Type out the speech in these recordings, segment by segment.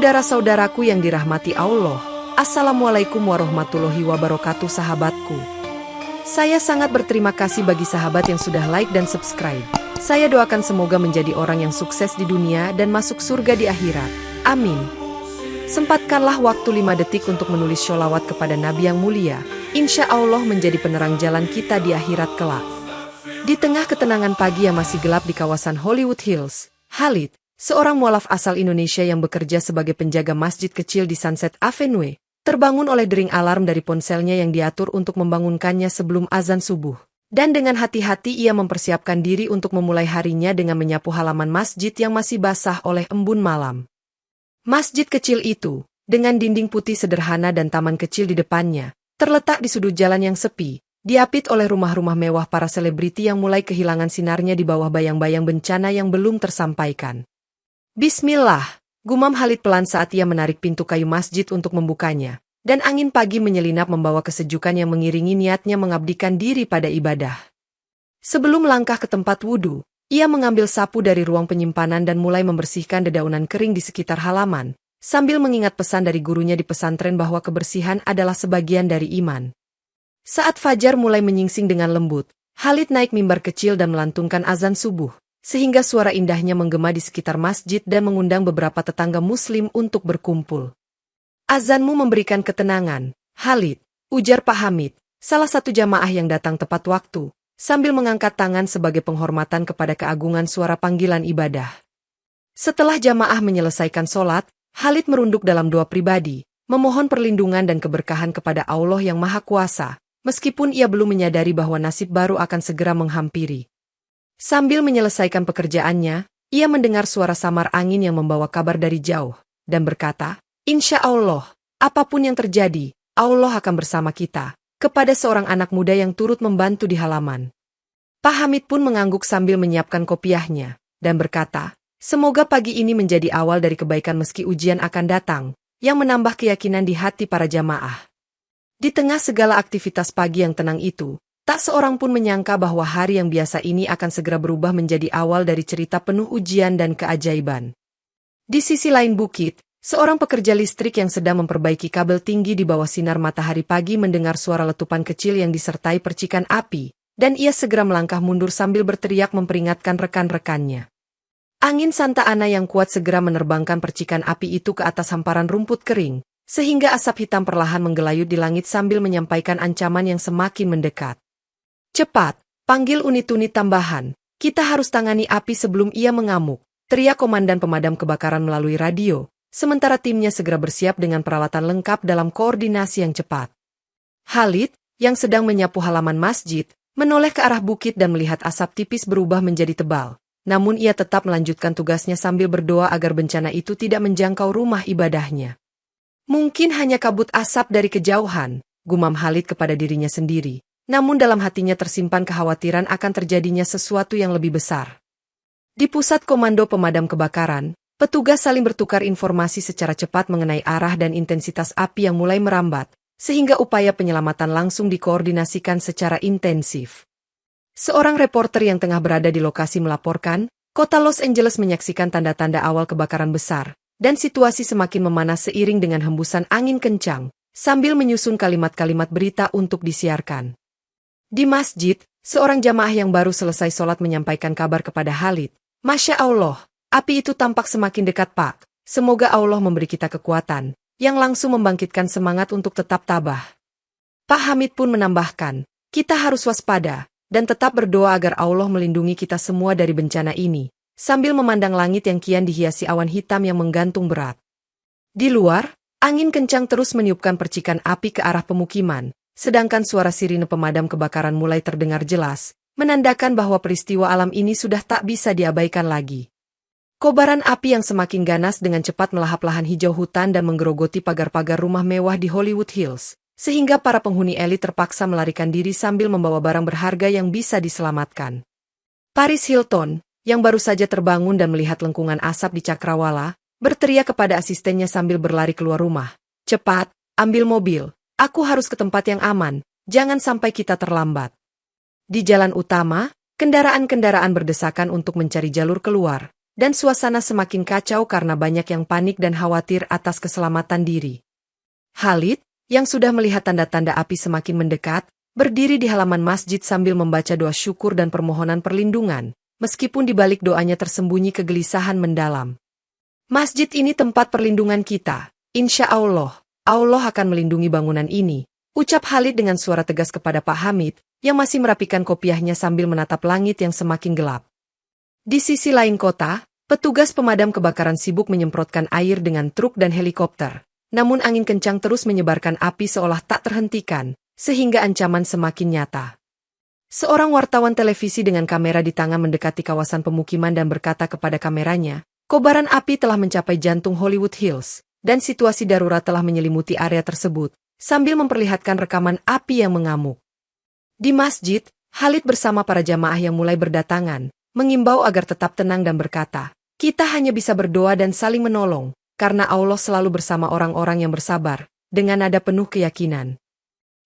Saudara-saudaraku yang dirahmati Allah, Assalamualaikum warahmatullahi wabarakatuh sahabatku. Saya sangat berterima kasih bagi sahabat yang sudah like dan subscribe. Saya doakan semoga menjadi orang yang sukses di dunia dan masuk surga di akhirat. Amin. Sempatkanlah waktu 5 detik untuk menulis sholawat kepada Nabi yang mulia. Insya Allah menjadi penerang jalan kita di akhirat kelak. Di tengah ketenangan pagi yang masih gelap di kawasan Hollywood Hills, Khalid, seorang mualaf asal Indonesia yang bekerja sebagai penjaga masjid kecil di Sunset Avenue, terbangun oleh dering alarm dari ponselnya yang diatur untuk membangunkannya sebelum azan subuh. Dan dengan hati-hati ia mempersiapkan diri untuk memulai harinya dengan menyapu halaman masjid yang masih basah oleh embun malam. Masjid kecil itu, dengan dinding putih sederhana dan taman kecil di depannya, terletak di sudut jalan yang sepi, diapit oleh rumah-rumah mewah para selebriti yang mulai kehilangan sinarnya di bawah bayang-bayang bencana yang belum tersampaikan. Bismillah, gumam Khalid pelan saat ia menarik pintu kayu masjid untuk membukanya, dan angin pagi menyelinap membawa kesejukan yang mengiringi niatnya mengabdikan diri pada ibadah. Sebelum melangkah ke tempat wudhu, ia mengambil sapu dari ruang penyimpanan dan mulai membersihkan dedaunan kering di sekitar halaman, sambil mengingat pesan dari gurunya di pesantren bahwa kebersihan adalah sebagian dari iman. Saat fajar mulai menyingsing dengan lembut, Khalid naik mimbar kecil dan melantunkan azan subuh, sehingga suara indahnya menggema di sekitar masjid dan mengundang beberapa tetangga muslim untuk berkumpul. Azanmu memberikan ketenangan, Khalid, ujar Pak Hamid, salah satu jamaah yang datang tepat waktu, sambil mengangkat tangan sebagai penghormatan kepada keagungan suara panggilan ibadah. Setelah jamaah menyelesaikan sholat, Khalid merunduk dalam doa pribadi, memohon perlindungan dan keberkahan kepada Allah yang Maha Kuasa, meskipun ia belum menyadari bahwa nasib baru akan segera menghampiri. Sambil menyelesaikan pekerjaannya, ia mendengar suara samar angin yang membawa kabar dari jauh, dan berkata, "Insya Allah, apapun yang terjadi, Allah akan bersama kita," kepada seorang anak muda yang turut membantu di halaman. Pak Hamid pun mengangguk sambil menyiapkan kopiahnya, dan berkata, "Semoga pagi ini menjadi awal dari kebaikan meski ujian akan datang, yang menambah keyakinan di hati para jamaah." Di tengah segala aktivitas pagi yang tenang itu, tak seorang pun menyangka bahwa hari yang biasa ini akan segera berubah menjadi awal dari cerita penuh ujian dan keajaiban. Di sisi lain bukit, seorang pekerja listrik yang sedang memperbaiki kabel tinggi di bawah sinar matahari pagi mendengar suara letupan kecil yang disertai percikan api, dan ia segera melangkah mundur sambil berteriak memperingatkan rekan-rekannya. Angin Santa Ana yang kuat segera menerbangkan percikan api itu ke atas hamparan rumput kering, sehingga asap hitam perlahan menggelayut di langit sambil menyampaikan ancaman yang semakin mendekat. "Cepat, panggil unit-unit tambahan, kita harus tangani api sebelum ia mengamuk," teriak komandan pemadam kebakaran melalui radio, sementara timnya segera bersiap dengan peralatan lengkap dalam koordinasi yang cepat. Khalid, yang sedang menyapu halaman masjid, menoleh ke arah bukit dan melihat asap tipis berubah menjadi tebal, namun ia tetap melanjutkan tugasnya sambil berdoa agar bencana itu tidak menjangkau rumah ibadahnya. "Mungkin hanya kabut asap dari kejauhan," gumam Khalid kepada dirinya sendiri. Namun dalam hatinya tersimpan kekhawatiran akan terjadinya sesuatu yang lebih besar. Di pusat komando pemadam kebakaran, petugas saling bertukar informasi secara cepat mengenai arah dan intensitas api yang mulai merambat, sehingga upaya penyelamatan langsung dikoordinasikan secara intensif. Seorang reporter yang tengah berada di lokasi melaporkan, kota Los Angeles menyaksikan tanda-tanda awal kebakaran besar, dan situasi semakin memanas seiring dengan hembusan angin kencang, sambil menyusun kalimat-kalimat berita untuk disiarkan. Di masjid, seorang jamaah yang baru selesai sholat menyampaikan kabar kepada Khalid, "Masya Allah, api itu tampak semakin dekat Pak, semoga Allah memberi kita kekuatan," yang langsung membangkitkan semangat untuk tetap tabah. Pak Hamid pun menambahkan, "Kita harus waspada, dan tetap berdoa agar Allah melindungi kita semua dari bencana ini," sambil memandang langit yang kian dihiasi awan hitam yang menggantung berat. Di luar, angin kencang terus meniupkan percikan api ke arah pemukiman, sedangkan suara sirine pemadam kebakaran mulai terdengar jelas, menandakan bahwa peristiwa alam ini sudah tak bisa diabaikan lagi. Kobaran api yang semakin ganas dengan cepat melahap lahan hijau hutan dan menggerogoti pagar-pagar rumah mewah di Hollywood Hills, sehingga para penghuni elit terpaksa melarikan diri sambil membawa barang berharga yang bisa diselamatkan. Paris Hilton, yang baru saja terbangun dan melihat lengkungan asap di cakrawala, berteriak kepada asistennya sambil berlari keluar rumah, "Cepat, ambil mobil. Aku harus ke tempat yang aman, jangan sampai kita terlambat." Di jalan utama, kendaraan-kendaraan berdesakan untuk mencari jalur keluar, dan suasana semakin kacau karena banyak yang panik dan khawatir atas keselamatan diri. Khalid, yang sudah melihat tanda-tanda api semakin mendekat, berdiri di halaman masjid sambil membaca doa syukur dan permohonan perlindungan, meskipun di balik doanya tersembunyi kegelisahan mendalam. Masjid ini tempat perlindungan kita. Insya Allah, Allah akan melindungi bangunan ini, ucap Khalid dengan suara tegas kepada Pak Hamid, yang masih merapikan kopiahnya sambil menatap langit yang semakin gelap. Di sisi lain kota, petugas pemadam kebakaran sibuk menyemprotkan air dengan truk dan helikopter. Namun angin kencang terus menyebarkan api seolah tak terhentikan, sehingga ancaman semakin nyata. Seorang wartawan televisi dengan kamera di tangan mendekati kawasan pemukiman dan berkata kepada kameranya, kobaran api telah mencapai jantung Hollywood Hills, dan situasi darurat telah menyelimuti area tersebut, sambil memperlihatkan rekaman api yang mengamuk. Di masjid, Khalid bersama para jamaah yang mulai berdatangan, mengimbau agar tetap tenang dan berkata, kita hanya bisa berdoa dan saling menolong, karena Allah selalu bersama orang-orang yang bersabar, dengan nada penuh keyakinan.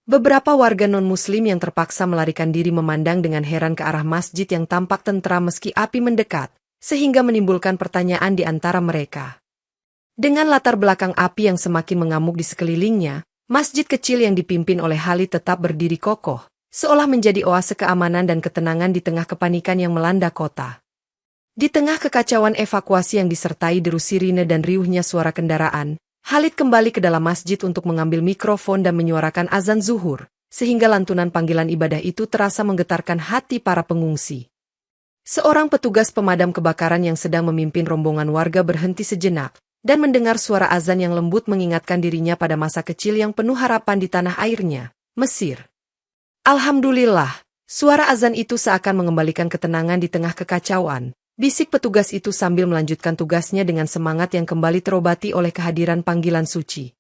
Beberapa warga non-muslim yang terpaksa melarikan diri memandang dengan heran ke arah masjid yang tampak tentram meski api mendekat, sehingga menimbulkan pertanyaan di antara mereka. Dengan latar belakang api yang semakin mengamuk di sekelilingnya, masjid kecil yang dipimpin oleh Khalid tetap berdiri kokoh, seolah menjadi oase keamanan dan ketenangan di tengah kepanikan yang melanda kota. Di tengah kekacauan evakuasi yang disertai deru sirine dan riuhnya suara kendaraan, Khalid kembali ke dalam masjid untuk mengambil mikrofon dan menyuarakan azan zuhur, sehingga lantunan panggilan ibadah itu terasa menggetarkan hati para pengungsi. Seorang petugas pemadam kebakaran yang sedang memimpin rombongan warga berhenti sejenak, dan mendengar suara azan yang lembut mengingatkan dirinya pada masa kecil yang penuh harapan di tanah airnya, Mesir. Alhamdulillah, suara azan itu seakan mengembalikan ketenangan di tengah kekacauan. Bisik petugas itu sambil melanjutkan tugasnya dengan semangat yang kembali terobati oleh kehadiran panggilan suci.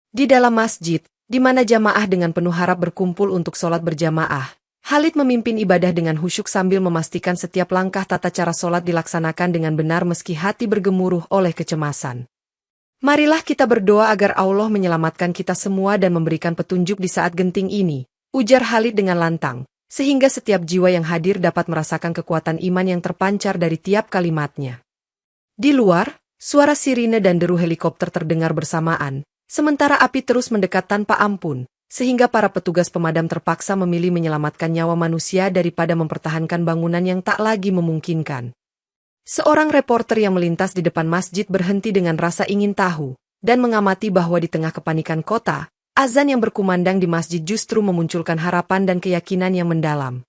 Di dalam masjid, di mana jamaah dengan penuh harap berkumpul untuk sholat berjamaah, Khalid memimpin ibadah dengan khusyuk sambil memastikan setiap langkah tata cara sholat dilaksanakan dengan benar meski hati bergemuruh oleh kecemasan. Marilah kita berdoa agar Allah menyelamatkan kita semua dan memberikan petunjuk di saat genting ini, ujar Khalid dengan lantang, sehingga setiap jiwa yang hadir dapat merasakan kekuatan iman yang terpancar dari tiap kalimatnya. Di luar, suara sirine dan deru helikopter terdengar bersamaan, sementara api terus mendekat tanpa ampun, sehingga para petugas pemadam terpaksa memilih menyelamatkan nyawa manusia daripada mempertahankan bangunan yang tak lagi memungkinkan. Seorang reporter yang melintas di depan masjid berhenti dengan rasa ingin tahu, dan mengamati bahwa di tengah kepanikan kota, azan yang berkumandang di masjid justru memunculkan harapan dan keyakinan yang mendalam.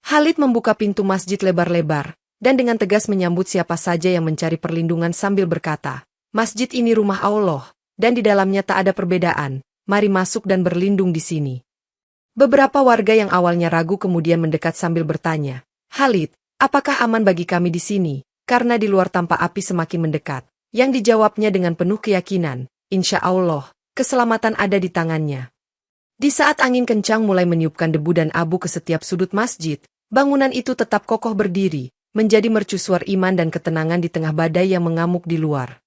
Khalid membuka pintu masjid lebar-lebar, dan dengan tegas menyambut siapa saja yang mencari perlindungan sambil berkata, masjid ini rumah Allah, dan di dalamnya tak ada perbedaan, mari masuk dan berlindung di sini. Beberapa warga yang awalnya ragu kemudian mendekat sambil bertanya, Khalid, apakah aman bagi kami di sini, karena di luar tampak api semakin mendekat, yang dijawabnya dengan penuh keyakinan, insya Allah, keselamatan ada di tangannya. Di saat angin kencang mulai meniupkan debu dan abu ke setiap sudut masjid, bangunan itu tetap kokoh berdiri, menjadi mercusuar iman dan ketenangan di tengah badai yang mengamuk di luar.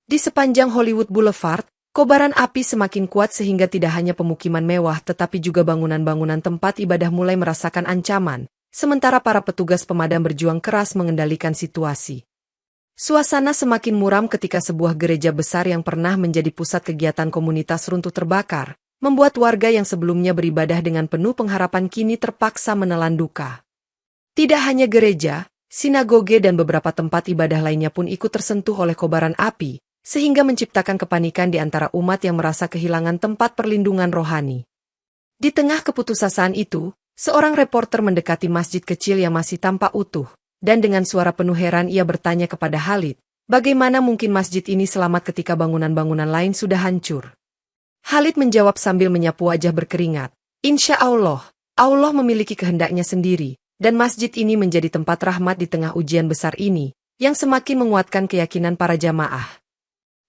Di sepanjang Hollywood Boulevard, kobaran api semakin kuat sehingga tidak hanya pemukiman mewah tetapi juga bangunan-bangunan tempat ibadah mulai merasakan ancaman, sementara para petugas pemadam berjuang keras mengendalikan situasi. Suasana semakin muram ketika sebuah gereja besar yang pernah menjadi pusat kegiatan komunitas runtuh terbakar, membuat warga yang sebelumnya beribadah dengan penuh pengharapan kini terpaksa menelan duka. Tidak hanya gereja, sinagoge dan beberapa tempat ibadah lainnya pun ikut tersentuh oleh kobaran api, sehingga menciptakan kepanikan di antara umat yang merasa kehilangan tempat perlindungan rohani. Di tengah keputusasaan itu, seorang reporter mendekati masjid kecil yang masih tampak utuh, dan dengan suara penuh heran ia bertanya kepada Khalid, bagaimana mungkin masjid ini selamat ketika bangunan-bangunan lain sudah hancur? Khalid menjawab sambil menyapu wajah berkeringat, insya Allah, Allah memiliki kehendaknya sendiri, dan masjid ini menjadi tempat rahmat di tengah ujian besar ini, yang semakin menguatkan keyakinan para jamaah.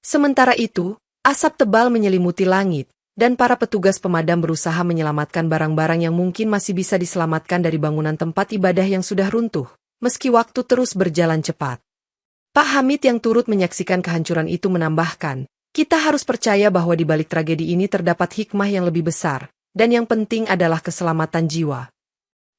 Sementara itu, asap tebal menyelimuti langit, dan para petugas pemadam berusaha menyelamatkan barang-barang yang mungkin masih bisa diselamatkan dari bangunan tempat ibadah yang sudah runtuh. Meski waktu terus berjalan cepat. Pak Hamid yang turut menyaksikan kehancuran itu menambahkan, kita harus percaya bahwa di balik tragedi ini terdapat hikmah yang lebih besar, dan yang penting adalah keselamatan jiwa.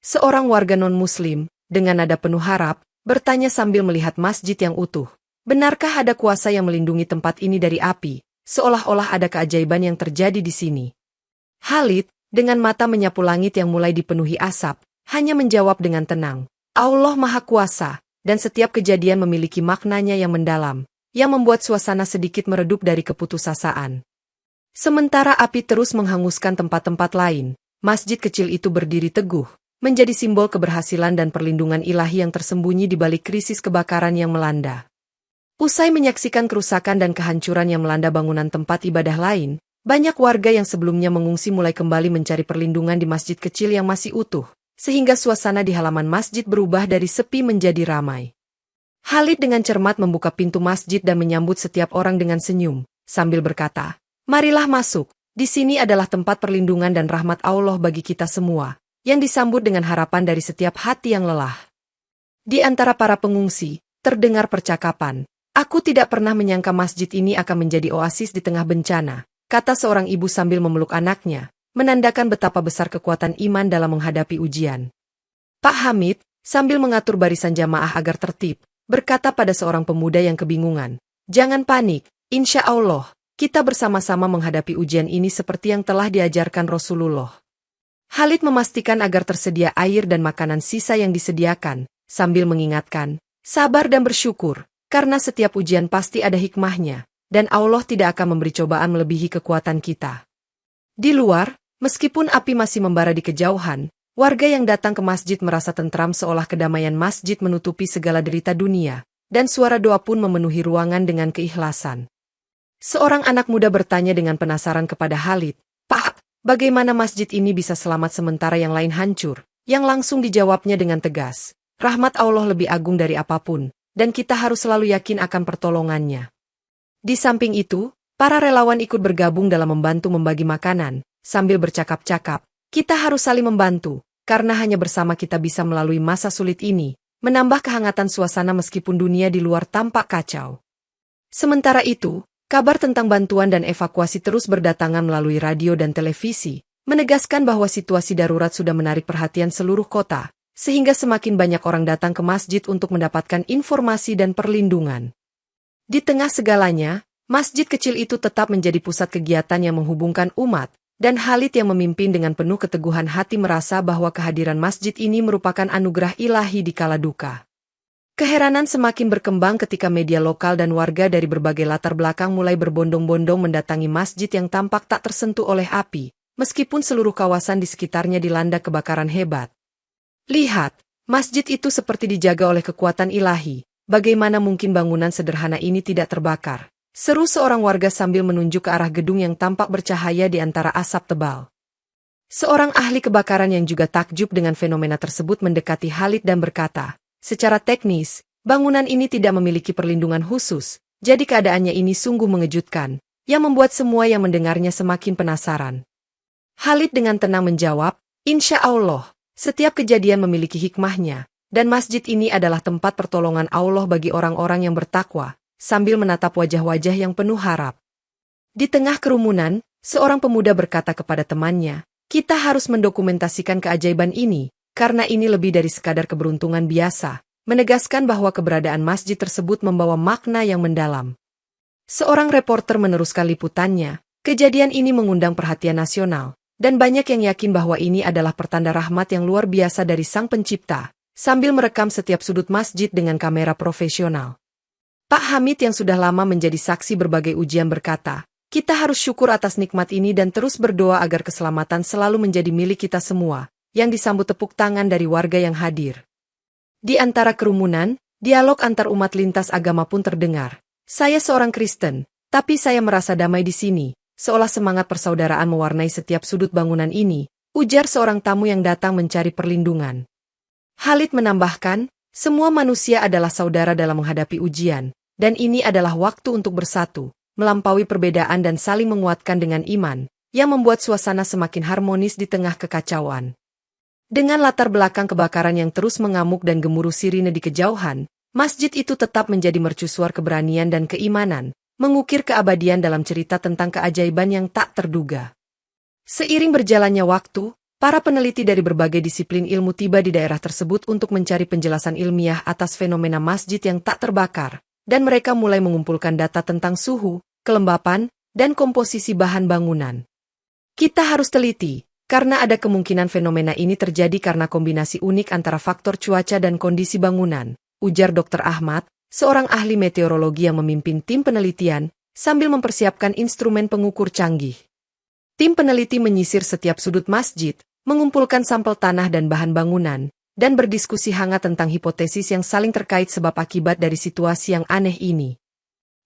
Seorang warga non-muslim, dengan nada penuh harap, bertanya sambil melihat masjid yang utuh. Benarkah ada kuasa yang melindungi tempat ini dari api, seolah-olah ada keajaiban yang terjadi di sini? Khalid, dengan mata menyapu langit yang mulai dipenuhi asap, hanya menjawab dengan tenang, Allah Maha Kuasa, dan setiap kejadian memiliki maknanya yang mendalam, yang membuat suasana sedikit meredup dari keputusasaan. Sementara api terus menghanguskan tempat-tempat lain, masjid kecil itu berdiri teguh, menjadi simbol keberhasilan dan perlindungan ilahi yang tersembunyi di balik krisis kebakaran yang melanda. Usai menyaksikan kerusakan dan kehancuran yang melanda bangunan tempat ibadah lain, banyak warga yang sebelumnya mengungsi mulai kembali mencari perlindungan di masjid kecil yang masih utuh, sehingga suasana di halaman masjid berubah dari sepi menjadi ramai. Khalid dengan cermat membuka pintu masjid dan menyambut setiap orang dengan senyum, sambil berkata, "Marilah masuk, di sini adalah tempat perlindungan dan rahmat Allah bagi kita semua," yang disambut dengan harapan dari setiap hati yang lelah. Di antara para pengungsi, terdengar percakapan, "Aku tidak pernah menyangka masjid ini akan menjadi oasis di tengah bencana," kata seorang ibu sambil memeluk anaknya, menandakan betapa besar kekuatan iman dalam menghadapi ujian. Pak Hamid, sambil mengatur barisan jamaah agar tertib, berkata pada seorang pemuda yang kebingungan, "Jangan panik, insya Allah, kita bersama-sama menghadapi ujian ini seperti yang telah diajarkan Rasulullah." Khalid memastikan agar tersedia air dan makanan sisa yang disediakan, sambil mengingatkan, "Sabar dan bersyukur, karena setiap ujian pasti ada hikmahnya, dan Allah tidak akan memberi cobaan melebihi kekuatan kita." Di luar, meskipun api masih membara di kejauhan, warga yang datang ke masjid merasa tentram seolah kedamaian masjid menutupi segala derita dunia, dan suara doa pun memenuhi ruangan dengan keikhlasan. Seorang anak muda bertanya dengan penasaran kepada Khalid, "Pak, bagaimana masjid ini bisa selamat sementara yang lain hancur?" Yang langsung dijawabnya dengan tegas, "Rahmat Allah lebih agung dari apapun, dan kita harus selalu yakin akan pertolongannya." Di samping itu, para relawan ikut bergabung dalam membantu membagi makanan, sambil bercakap-cakap, "Kita harus saling membantu, karena hanya bersama kita bisa melalui masa sulit ini," menambah kehangatan suasana meskipun dunia di luar tampak kacau. Sementara itu, kabar tentang bantuan dan evakuasi terus berdatangan melalui radio dan televisi, menegaskan bahwa situasi darurat sudah menarik perhatian seluruh kota, sehingga semakin banyak orang datang ke masjid untuk mendapatkan informasi dan perlindungan. Di tengah segalanya, masjid kecil itu tetap menjadi pusat kegiatan yang menghubungkan umat, dan Khalid yang memimpin dengan penuh keteguhan hati merasa bahwa kehadiran masjid ini merupakan anugerah ilahi di kala duka. Keheranan semakin berkembang ketika media lokal dan warga dari berbagai latar belakang mulai berbondong-bondong mendatangi masjid yang tampak tak tersentuh oleh api, meskipun seluruh kawasan di sekitarnya dilanda kebakaran hebat. "Lihat, masjid itu seperti dijaga oleh kekuatan ilahi, bagaimana mungkin bangunan sederhana ini tidak terbakar?" seru seorang warga sambil menunjuk ke arah gedung yang tampak bercahaya di antara asap tebal. Seorang ahli kebakaran yang juga takjub dengan fenomena tersebut mendekati Khalid dan berkata, "Secara teknis, bangunan ini tidak memiliki perlindungan khusus, jadi keadaannya ini sungguh mengejutkan," yang membuat semua yang mendengarnya semakin penasaran. Khalid dengan tenang menjawab, "Insya Allah, setiap kejadian memiliki hikmahnya, dan masjid ini adalah tempat pertolongan Allah bagi orang-orang yang bertakwa," sambil menatap wajah-wajah yang penuh harap. Di tengah kerumunan, seorang pemuda berkata kepada temannya, "Kita harus mendokumentasikan keajaiban ini, karena ini lebih dari sekadar keberuntungan biasa," menegaskan bahwa keberadaan masjid tersebut membawa makna yang mendalam. Seorang reporter meneruskan liputannya, kejadian ini mengundang perhatian nasional, dan banyak yang yakin bahwa ini adalah pertanda rahmat yang luar biasa dari Sang Pencipta, sambil merekam setiap sudut masjid dengan kamera profesional. Pak Hamid yang sudah lama menjadi saksi berbagai ujian berkata, "Kita harus syukur atas nikmat ini dan terus berdoa agar keselamatan selalu menjadi milik kita semua," yang disambut tepuk tangan dari warga yang hadir. Di antara kerumunan, dialog antar umat lintas agama pun terdengar. "Saya seorang Kristen, tapi saya merasa damai di sini, seolah semangat persaudaraan mewarnai setiap sudut bangunan ini," ujar seorang tamu yang datang mencari perlindungan. Khalid menambahkan, "Semua manusia adalah saudara dalam menghadapi ujian, dan ini adalah waktu untuk bersatu, melampaui perbedaan dan saling menguatkan dengan iman, yang membuat suasana semakin harmonis di tengah kekacauan." Dengan latar belakang kebakaran yang terus mengamuk dan gemuruh sirine di kejauhan, masjid itu tetap menjadi mercusuar keberanian dan keimanan, mengukir keabadian dalam cerita tentang keajaiban yang tak terduga. Seiring berjalannya waktu, para peneliti dari berbagai disiplin ilmu tiba di daerah tersebut untuk mencari penjelasan ilmiah atas fenomena masjid yang tak terbakar, dan mereka mulai mengumpulkan data tentang suhu, kelembapan, dan komposisi bahan bangunan. Kita harus teliti, karena ada kemungkinan fenomena ini terjadi karena kombinasi unik antara faktor cuaca dan kondisi bangunan, ujar Dr. Ahmad, seorang ahli meteorologi yang memimpin tim penelitian, sambil mempersiapkan instrumen pengukur canggih. Tim peneliti menyisir setiap sudut masjid, mengumpulkan sampel tanah dan bahan bangunan, dan berdiskusi hangat tentang hipotesis yang saling terkait sebab akibat dari situasi yang aneh ini.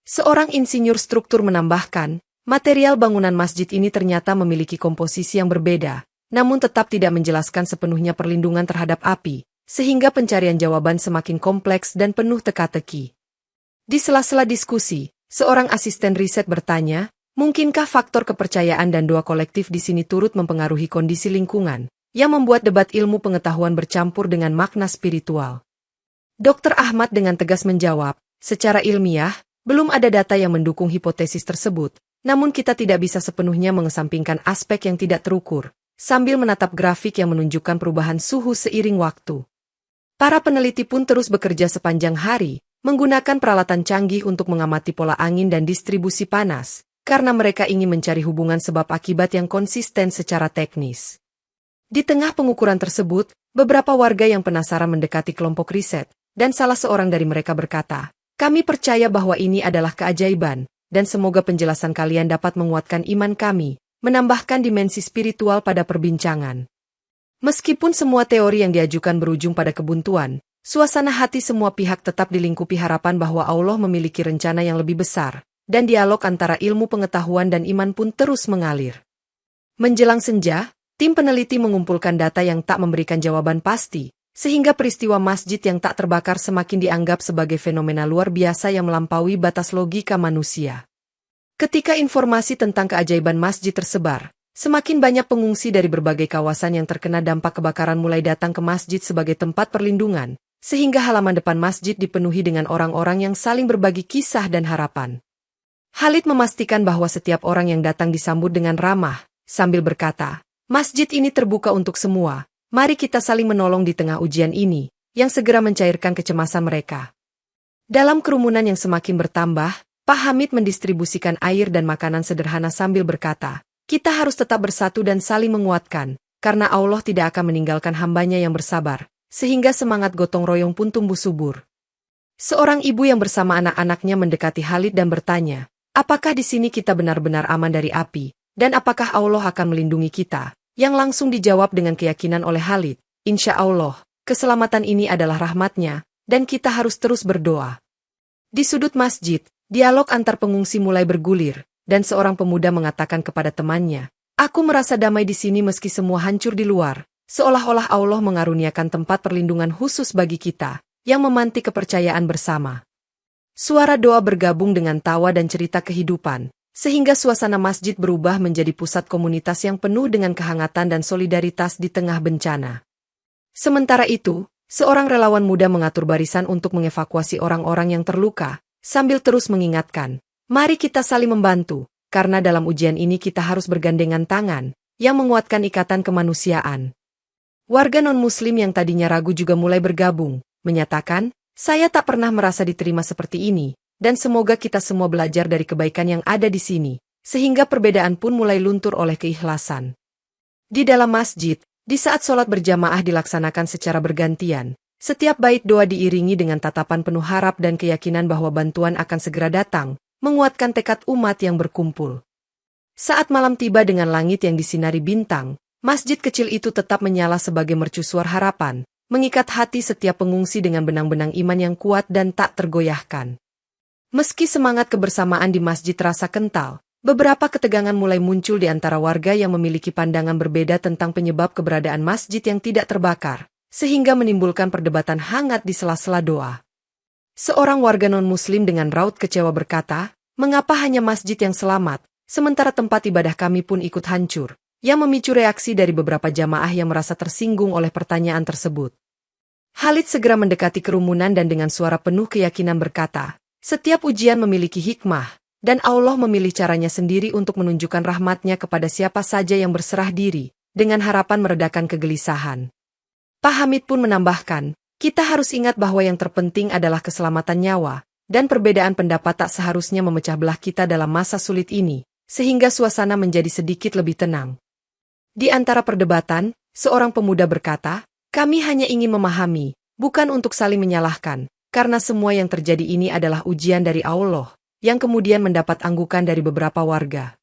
Seorang insinyur struktur menambahkan, material bangunan masjid ini ternyata memiliki komposisi yang berbeda, namun tetap tidak menjelaskan sepenuhnya perlindungan terhadap api, sehingga pencarian jawaban semakin kompleks dan penuh teka-teki. Di sela-sela diskusi, seorang asisten riset bertanya, mungkinkah faktor kepercayaan dan doa kolektif di sini turut mempengaruhi kondisi lingkungan, yang membuat debat ilmu pengetahuan bercampur dengan makna spiritual? Dr. Ahmad dengan tegas menjawab, secara ilmiah, belum ada data yang mendukung hipotesis tersebut, namun kita tidak bisa sepenuhnya mengesampingkan aspek yang tidak terukur, sambil menatap grafik yang menunjukkan perubahan suhu seiring waktu. Para peneliti pun terus bekerja sepanjang hari, menggunakan peralatan canggih untuk mengamati pola angin dan distribusi panas, karena mereka ingin mencari hubungan sebab akibat yang konsisten secara teknis. Di tengah pengukuran tersebut, beberapa warga yang penasaran mendekati kelompok riset, dan salah seorang dari mereka berkata, "Kami percaya bahwa ini adalah keajaiban, dan semoga penjelasan kalian dapat menguatkan iman kami," menambahkan dimensi spiritual pada perbincangan. Meskipun semua teori yang diajukan berujung pada kebuntuan, suasana hati semua pihak tetap dilingkupi harapan bahwa Allah memiliki rencana yang lebih besar, dan dialog antara ilmu pengetahuan dan iman pun terus mengalir. Menjelang senja, tim peneliti mengumpulkan data yang tak memberikan jawaban pasti, sehingga peristiwa masjid yang tak terbakar semakin dianggap sebagai fenomena luar biasa yang melampaui batas logika manusia. Ketika informasi tentang keajaiban masjid tersebar, semakin banyak pengungsi dari berbagai kawasan yang terkena dampak kebakaran mulai datang ke masjid sebagai tempat perlindungan, sehingga halaman depan masjid dipenuhi dengan orang-orang yang saling berbagi kisah dan harapan. Khalid memastikan bahwa setiap orang yang datang disambut dengan ramah, sambil berkata, "Masjid ini terbuka untuk semua. Mari kita saling menolong di tengah ujian ini, yang segera mencairkan kecemasan mereka." Dalam kerumunan yang semakin bertambah, Pak Hamid mendistribusikan air dan makanan sederhana sambil berkata, "Kita harus tetap bersatu dan saling menguatkan, karena Allah tidak akan meninggalkan hambanya yang bersabar," sehingga semangat gotong royong pun tumbuh subur. Seorang ibu yang bersama anak-anaknya mendekati Khalid dan bertanya, "Apakah di sini kita benar-benar aman dari api, dan apakah Allah akan melindungi kita?" Yang langsung dijawab dengan keyakinan oleh Khalid, "Insya Allah, keselamatan ini adalah rahmatnya, dan kita harus terus berdoa." Di sudut masjid, dialog antar pengungsi mulai bergulir, dan seorang pemuda mengatakan kepada temannya, "Aku merasa damai di sini meski semua hancur di luar, seolah-olah Allah mengaruniakan tempat perlindungan khusus bagi kita, yang memantik kepercayaan bersama." Suara doa bergabung dengan tawa dan cerita kehidupan, sehingga suasana masjid berubah menjadi pusat komunitas yang penuh dengan kehangatan dan solidaritas di tengah bencana. Sementara itu, seorang relawan muda mengatur barisan untuk mengevakuasi orang-orang yang terluka, sambil terus mengingatkan, "Mari kita saling membantu, karena dalam ujian ini kita harus bergandengan tangan, yang menguatkan ikatan kemanusiaan." Warga non-muslim yang tadinya ragu juga mulai bergabung, menyatakan, "Saya tak pernah merasa diterima seperti ini, dan semoga kita semua belajar dari kebaikan yang ada di sini, sehingga perbedaan pun mulai luntur oleh keikhlasan." Di dalam masjid, di saat sholat berjamaah dilaksanakan secara bergantian, setiap bait doa diiringi dengan tatapan penuh harap dan keyakinan bahwa bantuan akan segera datang, menguatkan tekad umat yang berkumpul. Saat malam tiba dengan langit yang disinari bintang, masjid kecil itu tetap menyala sebagai mercusuar harapan, mengikat hati setiap pengungsi dengan benang-benang iman yang kuat dan tak tergoyahkan. Meski semangat kebersamaan di masjid terasa kental, beberapa ketegangan mulai muncul di antara warga yang memiliki pandangan berbeda tentang penyebab keberadaan masjid yang tidak terbakar, sehingga menimbulkan perdebatan hangat di sela-sela doa. Seorang warga non-muslim dengan raut kecewa berkata, "Mengapa hanya masjid yang selamat, sementara tempat ibadah kami pun ikut hancur?" Yang memicu reaksi dari beberapa jamaah yang merasa tersinggung oleh pertanyaan tersebut. Khalid segera mendekati kerumunan dan dengan suara penuh keyakinan berkata, "Setiap ujian memiliki hikmah, dan Allah memilih caranya sendiri untuk menunjukkan rahmatnya kepada siapa saja yang berserah diri, dengan harapan meredakan kegelisahan. Pak Hamid pun menambahkan, kita harus ingat bahwa yang terpenting adalah keselamatan nyawa, dan perbedaan pendapat tak seharusnya memecah belah kita dalam masa sulit ini, sehingga suasana menjadi sedikit lebih tenang. Di antara perdebatan, seorang pemuda berkata, kami hanya ingin memahami, bukan untuk saling menyalahkan, karena semua yang terjadi ini adalah ujian dari Allah, yang kemudian mendapat anggukan dari beberapa warga.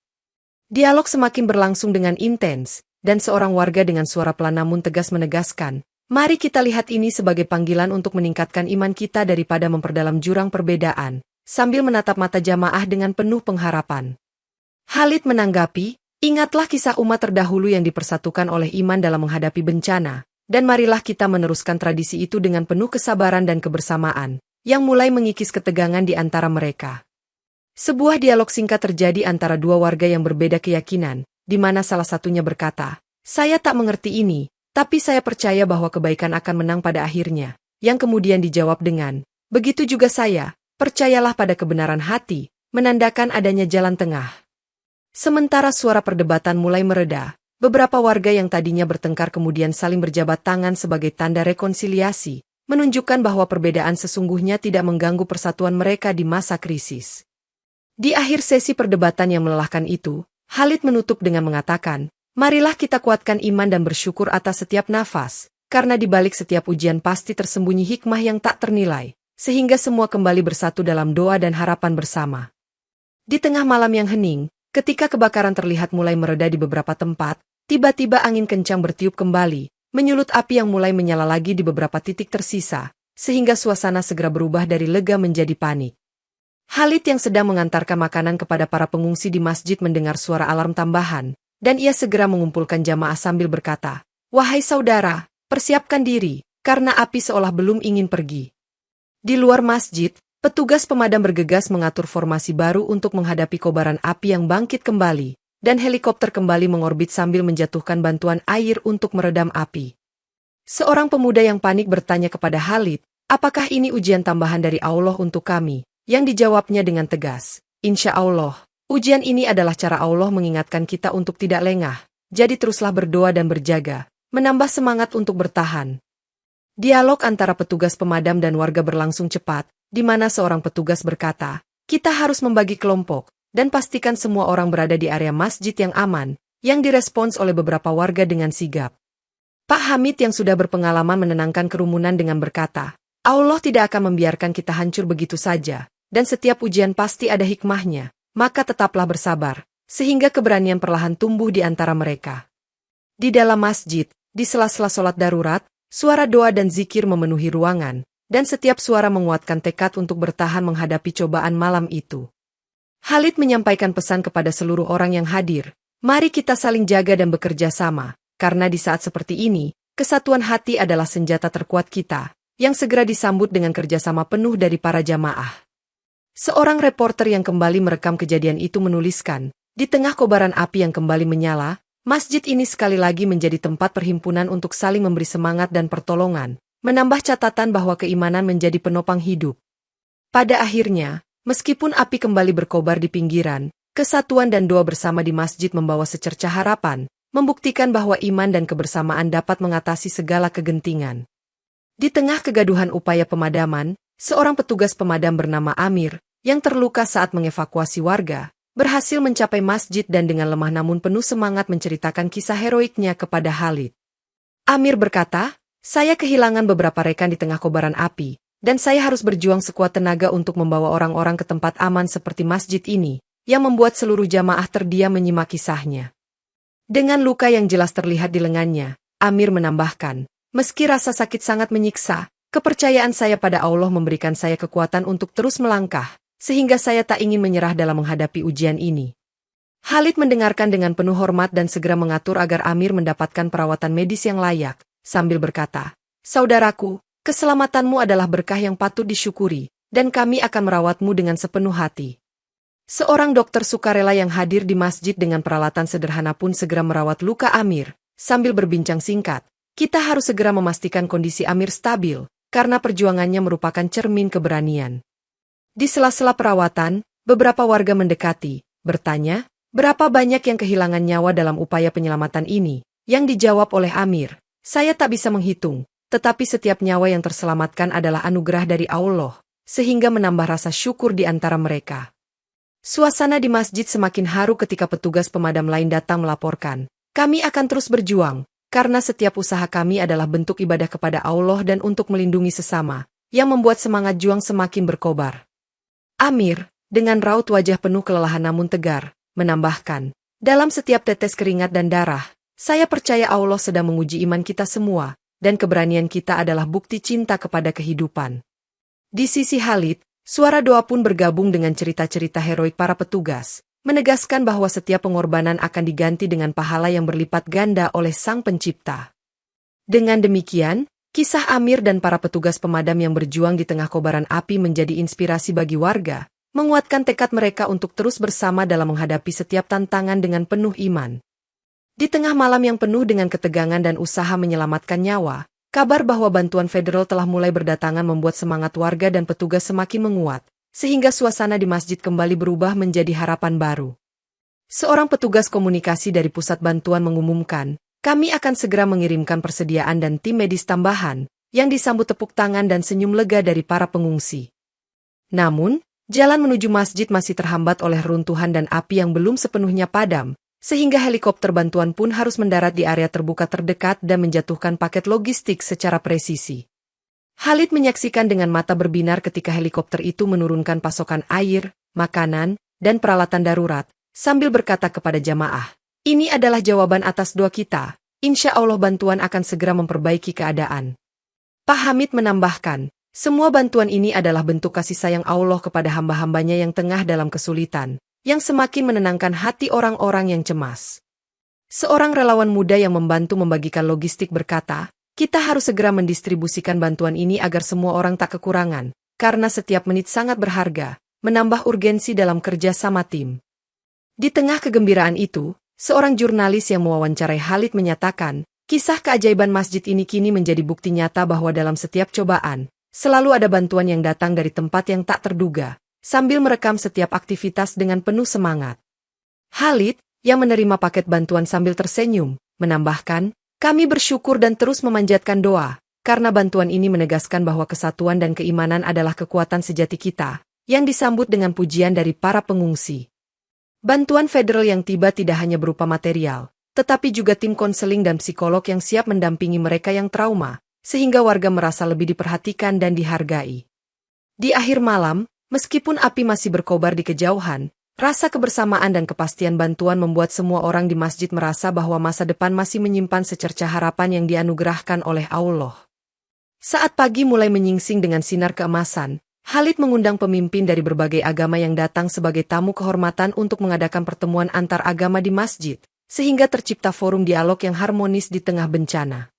Dialog semakin berlangsung dengan intens, dan seorang warga dengan suara pelan namun tegas menegaskan, mari kita lihat ini sebagai panggilan untuk meningkatkan iman kita daripada memperdalam jurang perbedaan, sambil menatap mata jamaah dengan penuh pengharapan. Khalid menanggapi, ingatlah kisah umat terdahulu yang dipersatukan oleh iman dalam menghadapi bencana, dan marilah kita meneruskan tradisi itu dengan penuh kesabaran dan kebersamaan, yang mulai mengikis ketegangan di antara mereka. Sebuah dialog singkat terjadi antara dua warga yang berbeda keyakinan, di mana salah satunya berkata, saya tak mengerti ini, tapi saya percaya bahwa kebaikan akan menang pada akhirnya, yang kemudian dijawab dengan, begitu juga saya, percayalah pada kebenaran hati, menandakan adanya jalan tengah. Sementara suara perdebatan mulai mereda, beberapa warga yang tadinya bertengkar kemudian saling berjabat tangan sebagai tanda rekonsiliasi, menunjukkan bahwa perbedaan sesungguhnya tidak mengganggu persatuan mereka di masa krisis. Di akhir sesi perdebatan yang melelahkan itu, Khalid menutup dengan mengatakan, marilah kita kuatkan iman dan bersyukur atas setiap nafas, karena di balik setiap ujian pasti tersembunyi hikmah yang tak ternilai, sehingga semua kembali bersatu dalam doa dan harapan bersama. Di tengah malam yang hening, ketika kebakaran terlihat mulai mereda di beberapa tempat, tiba-tiba angin kencang bertiup kembali, menyulut api yang mulai menyala lagi di beberapa titik tersisa, sehingga suasana segera berubah dari lega menjadi panik. Khalid yang sedang mengantarkan makanan kepada para pengungsi di masjid mendengar suara alarm tambahan, dan ia segera mengumpulkan jamaah sambil berkata, wahai saudara, persiapkan diri, karena api seolah belum ingin pergi. Di luar masjid, petugas pemadam bergegas mengatur formasi baru untuk menghadapi kobaran api yang bangkit kembali, dan helikopter kembali mengorbit sambil menjatuhkan bantuan air untuk meredam api. Seorang pemuda yang panik bertanya kepada Khalid, apakah ini ujian tambahan dari Allah untuk kami? Yang dijawabnya dengan tegas, insya Allah, ujian ini adalah cara Allah mengingatkan kita untuk tidak lengah, jadi teruslah berdoa dan berjaga, menambah semangat untuk bertahan. Dialog antara petugas pemadam dan warga berlangsung cepat, di mana seorang petugas berkata, kita harus membagi kelompok, dan pastikan semua orang berada di area masjid yang aman, yang direspons oleh beberapa warga dengan sigap. Pak Hamid yang sudah berpengalaman menenangkan kerumunan dengan berkata, Allah tidak akan membiarkan kita hancur begitu saja. Dan setiap ujian pasti ada hikmahnya, maka tetaplah bersabar, sehingga keberanian perlahan tumbuh di antara mereka. Di dalam masjid, di sela-sela sholat darurat, suara doa dan zikir memenuhi ruangan, dan setiap suara menguatkan tekad untuk bertahan menghadapi cobaan malam itu. Khalid menyampaikan pesan kepada seluruh orang yang hadir, mari kita saling jaga dan bekerja sama, karena di saat seperti ini, kesatuan hati adalah senjata terkuat kita, yang segera disambut dengan kerjasama penuh dari para jamaah. Seorang reporter yang kembali merekam kejadian itu menuliskan, di tengah kobaran api yang kembali menyala, masjid ini sekali lagi menjadi tempat perhimpunan untuk saling memberi semangat dan pertolongan, menambah catatan bahwa keimanan menjadi penopang hidup. Pada akhirnya, meskipun api kembali berkobar di pinggiran, kesatuan dan doa bersama di masjid membawa secercah harapan, membuktikan bahwa iman dan kebersamaan dapat mengatasi segala kegentingan. Di tengah kegaduhan upaya pemadaman, seorang petugas pemadam bernama Amir, yang terluka saat mengevakuasi warga, berhasil mencapai masjid dan dengan lemah namun penuh semangat menceritakan kisah heroiknya kepada Khalid. Amir berkata, saya kehilangan beberapa rekan di tengah kobaran api, dan saya harus berjuang sekuat tenaga untuk membawa orang-orang ke tempat aman seperti masjid ini, yang membuat seluruh jamaah terdiam menyimak kisahnya. Dengan luka yang jelas terlihat di lengannya, Amir menambahkan, meski rasa sakit sangat menyiksa, kepercayaan saya pada Allah memberikan saya kekuatan untuk terus melangkah, sehingga saya tak ingin menyerah dalam menghadapi ujian ini. Khalid mendengarkan dengan penuh hormat dan segera mengatur agar Amir mendapatkan perawatan medis yang layak, sambil berkata, saudaraku, keselamatanmu adalah berkah yang patut disyukuri, dan kami akan merawatmu dengan sepenuh hati. Seorang dokter sukarela yang hadir di masjid dengan peralatan sederhana pun segera merawat luka Amir, sambil berbincang singkat, kita harus segera memastikan kondisi Amir stabil, karena perjuangannya merupakan cermin keberanian. Di sela-sela perawatan, beberapa warga mendekati, bertanya, berapa banyak yang kehilangan nyawa dalam upaya penyelamatan ini, Yang dijawab oleh Amir, saya tak bisa menghitung, tetapi setiap nyawa yang terselamatkan adalah anugerah dari Allah, sehingga menambah rasa syukur di antara mereka. Suasana di masjid semakin haru ketika petugas pemadam lain datang melaporkan, kami akan terus berjuang, karena setiap usaha kami adalah bentuk ibadah kepada Allah dan untuk melindungi sesama, yang membuat semangat juang semakin berkobar. Amir, dengan raut wajah penuh kelelahan namun tegar, menambahkan, dalam setiap tetes keringat dan darah, saya percaya Allah sedang menguji iman kita semua, dan keberanian kita adalah bukti cinta kepada kehidupan. Di sisi Khalid, suara doa pun bergabung dengan cerita-cerita heroik para petugas, menegaskan bahwa setiap pengorbanan akan diganti dengan pahala yang berlipat ganda oleh Sang Pencipta. Dengan demikian, kisah Amir dan para petugas pemadam yang berjuang di tengah kobaran api menjadi inspirasi bagi warga, menguatkan tekad mereka untuk terus bersama dalam menghadapi setiap tantangan dengan penuh iman. Di tengah malam yang penuh dengan ketegangan dan usaha menyelamatkan nyawa, kabar bahwa bantuan federal telah mulai berdatangan membuat semangat warga dan petugas semakin menguat, sehingga suasana di masjid kembali berubah menjadi harapan baru. Seorang petugas komunikasi dari pusat bantuan mengumumkan, kami akan segera mengirimkan persediaan dan tim medis tambahan, yang disambut tepuk tangan dan senyum lega dari para pengungsi. Namun, jalan menuju masjid masih terhambat oleh runtuhan dan api yang belum sepenuhnya padam, sehingga helikopter bantuan pun harus mendarat di area terbuka terdekat dan menjatuhkan paket logistik secara presisi. Khalid menyaksikan dengan mata berbinar ketika helikopter itu menurunkan pasokan air, makanan, dan peralatan darurat, sambil berkata kepada jamaah, ini adalah jawaban atas doa kita, insya Allah bantuan akan segera memperbaiki keadaan. Pak Hamid menambahkan, semua bantuan ini adalah bentuk kasih sayang Allah kepada hamba-hambanya yang tengah dalam kesulitan, yang semakin menenangkan hati orang-orang yang cemas. Seorang relawan muda yang membantu membagikan logistik berkata, kita harus segera mendistribusikan bantuan ini agar semua orang tak kekurangan, karena setiap menit sangat berharga, menambah urgensi dalam kerja sama tim. Di tengah kegembiraan itu, seorang jurnalis yang mewawancarai Khalid menyatakan, kisah keajaiban masjid ini kini menjadi bukti nyata bahwa dalam setiap cobaan, selalu ada bantuan yang datang dari tempat yang tak terduga, sambil merekam setiap aktivitas dengan penuh semangat. Khalid, yang menerima paket bantuan sambil tersenyum, menambahkan, kami bersyukur dan terus memanjatkan doa, karena bantuan ini menegaskan bahwa kesatuan dan keimanan adalah kekuatan sejati kita, yang disambut dengan pujian dari para pengungsi. Bantuan federal yang tiba tidak hanya berupa material, tetapi juga tim konseling dan psikolog yang siap mendampingi mereka yang trauma, sehingga warga merasa lebih diperhatikan dan dihargai. Di akhir malam, meskipun api masih berkobar di kejauhan, rasa kebersamaan dan kepastian bantuan membuat semua orang di masjid merasa bahwa masa depan masih menyimpan secercah harapan yang dianugerahkan oleh Allah. Saat pagi mulai menyingsing dengan sinar keemasan, Khalid mengundang pemimpin dari berbagai agama yang datang sebagai tamu kehormatan untuk mengadakan pertemuan antar agama di masjid, sehingga tercipta forum dialog yang harmonis di tengah bencana.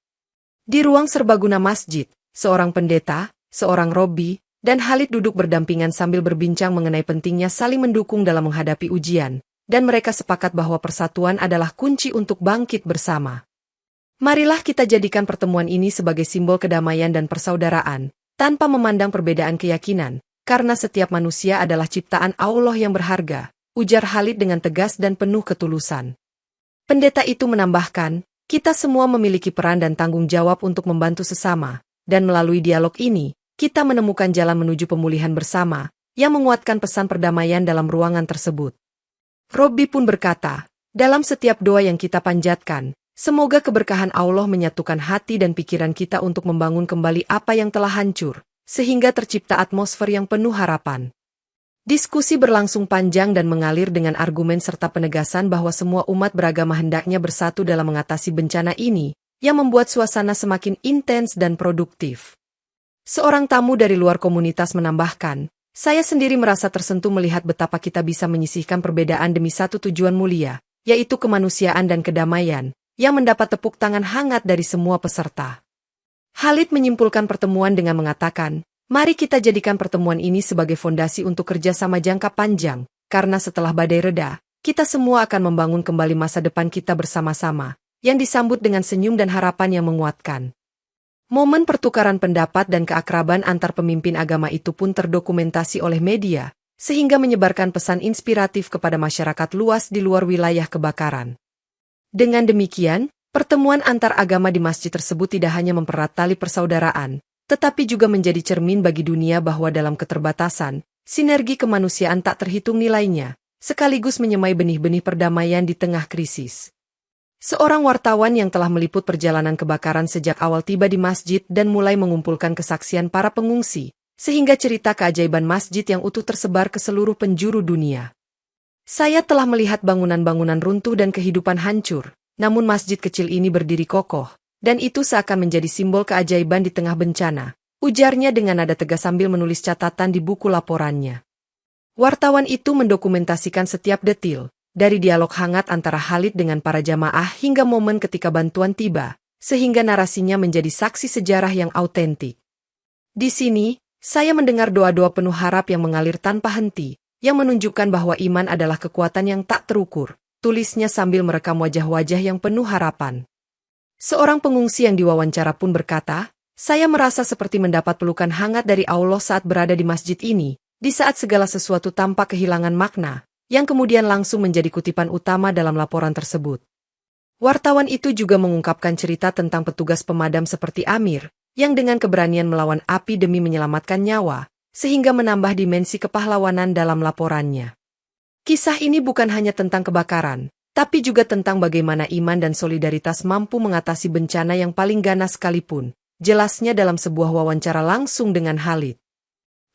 Di ruang serbaguna masjid, seorang pendeta, seorang robi, dan Khalid duduk berdampingan sambil berbincang mengenai pentingnya saling mendukung dalam menghadapi ujian, dan mereka sepakat bahwa persatuan adalah kunci untuk bangkit bersama. Marilah kita jadikan pertemuan ini sebagai simbol kedamaian dan persaudaraan, tanpa memandang perbedaan keyakinan, karena setiap manusia adalah ciptaan Allah yang berharga, ujar Khalid dengan tegas dan penuh ketulusan. Pendeta itu menambahkan, kita semua memiliki peran dan tanggung jawab untuk membantu sesama, dan melalui dialog ini, kita menemukan jalan menuju pemulihan bersama, yang menguatkan pesan perdamaian dalam ruangan tersebut. Robby pun berkata, dalam setiap doa yang kita panjatkan, semoga keberkahan Allah menyatukan hati dan pikiran kita untuk membangun kembali apa yang telah hancur, sehingga tercipta atmosfer yang penuh harapan. Diskusi berlangsung panjang dan mengalir dengan argumen serta penegasan bahwa semua umat beragama hendaknya bersatu dalam mengatasi bencana ini, yang membuat suasana semakin intens dan produktif. Seorang tamu dari luar komunitas menambahkan, saya sendiri merasa tersentuh melihat betapa kita bisa menyisihkan perbedaan demi satu tujuan mulia, yaitu kemanusiaan dan kedamaian, yang mendapat tepuk tangan hangat dari semua peserta. Khalid menyimpulkan pertemuan dengan mengatakan, mari kita jadikan pertemuan ini sebagai fondasi untuk kerjasama jangka panjang, karena setelah badai reda, kita semua akan membangun kembali masa depan kita bersama-sama, yang disambut dengan senyum dan harapan yang menguatkan. Momen pertukaran pendapat dan keakraban antar pemimpin agama itu pun terdokumentasi oleh media, sehingga menyebarkan pesan inspiratif kepada masyarakat luas di luar wilayah kebakaran. Dengan demikian, Pertemuan antar agama di masjid tersebut tidak hanya mempererat tali persaudaraan, tetapi juga menjadi cermin bagi dunia bahwa dalam keterbatasan, sinergi kemanusiaan tak terhitung nilainya, sekaligus menyemai benih-benih perdamaian di tengah krisis. Seorang wartawan yang telah meliput perjalanan kebakaran sejak awal tiba di masjid dan mulai mengumpulkan kesaksian para pengungsi, sehingga cerita keajaiban masjid yang utuh tersebar ke seluruh penjuru dunia. Saya telah melihat bangunan-bangunan runtuh dan kehidupan hancur, namun masjid kecil ini berdiri kokoh, dan itu seakan menjadi simbol keajaiban di tengah bencana, ujarnya dengan nada tegas sambil menulis catatan di buku laporannya. Wartawan itu mendokumentasikan setiap detil, dari dialog hangat antara Khalid dengan para jamaah hingga momen ketika bantuan tiba, sehingga narasinya menjadi saksi sejarah yang autentik. Di sini, saya mendengar doa-doa penuh harap yang mengalir tanpa henti, yang menunjukkan bahwa iman adalah kekuatan yang tak terukur, tulisnya sambil merekam wajah-wajah yang penuh harapan. Seorang pengungsi yang diwawancara pun berkata, "Saya merasa seperti mendapat pelukan hangat dari Allah saat berada di masjid ini, di saat segala sesuatu tampak kehilangan makna," yang kemudian langsung menjadi kutipan utama dalam laporan tersebut. Wartawan itu juga mengungkapkan cerita tentang petugas pemadam seperti Amir, yang dengan keberanian melawan api demi menyelamatkan nyawa, sehingga menambah dimensi kepahlawanan dalam laporannya. Kisah ini bukan hanya tentang kebakaran, tapi juga tentang bagaimana iman dan solidaritas mampu mengatasi bencana yang paling ganas sekalipun, jelasnya dalam sebuah wawancara langsung dengan Khalid.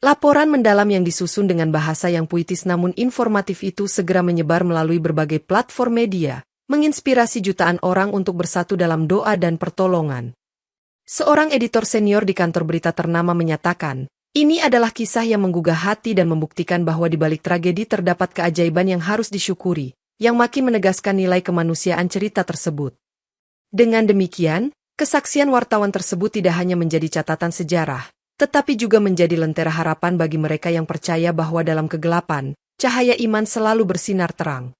Laporan mendalam yang disusun dengan bahasa yang puitis namun informatif itu segera menyebar melalui berbagai platform media, menginspirasi jutaan orang untuk bersatu dalam doa dan pertolongan. Seorang editor senior di kantor berita ternama menyatakan, "Ini adalah kisah yang menggugah hati dan membuktikan bahwa di balik tragedi terdapat keajaiban yang harus disyukuri, yang makin menegaskan nilai kemanusiaan cerita tersebut." Dengan demikian, kesaksian wartawan tersebut tidak hanya menjadi catatan sejarah, tetapi juga menjadi lentera harapan bagi mereka yang percaya bahwa dalam kegelapan, cahaya iman selalu bersinar terang.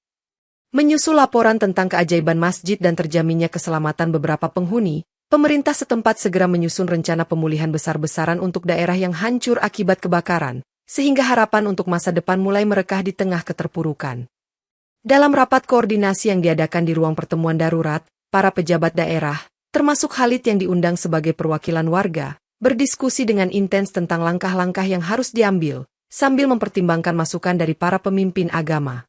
Menyusul laporan tentang keajaiban masjid dan terjaminnya keselamatan beberapa penghuni, pemerintah setempat segera menyusun rencana pemulihan besar-besaran untuk daerah yang hancur akibat kebakaran, sehingga harapan untuk masa depan mulai merekah di tengah keterpurukan. Dalam rapat koordinasi yang diadakan di ruang pertemuan darurat, para pejabat daerah, termasuk Khalid yang diundang sebagai perwakilan warga, berdiskusi dengan intens tentang langkah-langkah yang harus diambil, sambil mempertimbangkan masukan dari para pemimpin agama.